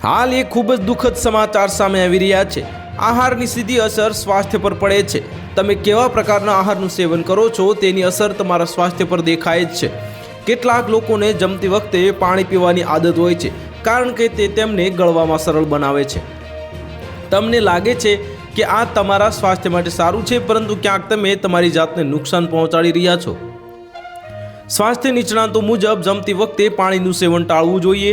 હાલ એક ખૂબ જ દુઃખદ સમાચાર સામે આવી રહ્યા છે। આહારની સીધી અસર સ્વાસ્થ્ય પર પડે છે। તમે કેવા પ્રકારના આહારનું સેવન કરો છો તેની અસર તમારા સ્વાસ્થ્ય પર દેખાય જ છે। કેટલાક લોકોને જમતી વખતે પાણી પીવાની આદત હોય છે, કારણ કે તે તેમને ગળવામાં સરળ બનાવે છે। તમને લાગે છે કે આ તમારા સ્વાસ્થ્ય માટે સારું છે, પરંતુ ક્યાંક તમે તમારી જાતને નુકસાન પહોંચાડી રહ્યા છો। સ્વાસ્થ્ય નિષ્ણાતો મુજબ જમતી વખતે પાણીનું સેવન ટાળવું જોઈએ।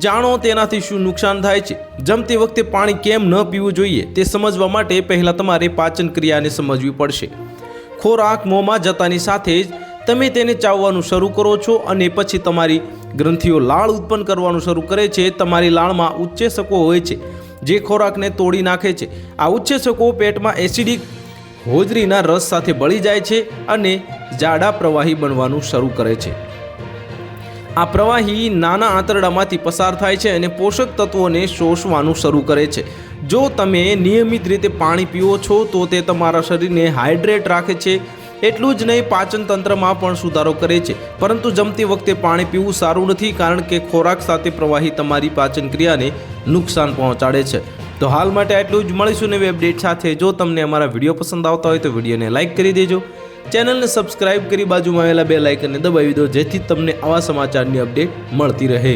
જાણો તેનાથી શું નુકસાન થાય છે। જમતી વખતે પાણી કેમ ન પીવું જોઈએ તે સમજવા માટે પહેલાં તમારે પાચન ક્રિયાને સમજવી પડશે। ખોરાક મોંમાં જતાની સાથે જ તમે તેને ચાવવાનું શરૂ કરો છો અને પછી તમારી ગ્રંથિઓ લાળ ઉત્પન્ન કરવાનું શરૂ કરે છે। તમારી લાળમાં ઉચ્ચેસકો હોય છે જે ખોરાકને તોડી નાખે છે। આ ઉચ્ચેસકો પેટમાં એસિડિક હોજરીના રસ સાથે ભળી જાય છે અને જાડા પ્રવાહી બનવાનું શરૂ કરે છે। આ પ્રવાહી નાના આંતરડામાંથી પસાર થાય છે અને પોષક તત્વોને શોષવાનું શરૂ કરે છે। જો તમે નિયમિત રીતે પાણી પીવો છો તો તે તમારા શરીરને હાઇડ્રેટ રાખે છે। એટલું જ નહીં, પાચન તંત્રમાં પણ સુધારો કરે છે। પરંતુ જમતી વખતે પાણી પીવું સારું નથી, કારણ કે ખોરાક સાથે પ્રવાહી તમારી પાચન ક્રિયાને નુકસાન પહોંચાડે છે। તો હાલ માટે આટલું જ। મળીશું નવી અપડેટ સાથે। જો તમને અમારા વિડીયો પસંદ આવતા હોય તો વિડીયોને લાઇક કરી દેજો, ચેનલને સબસ્ક્રાઇબ કરી બાજુમાં આવેલા બેલ આઇકનને દબાવી દો, જેથી તમને આવા સમાચારની અપડેટ મળતી રહે।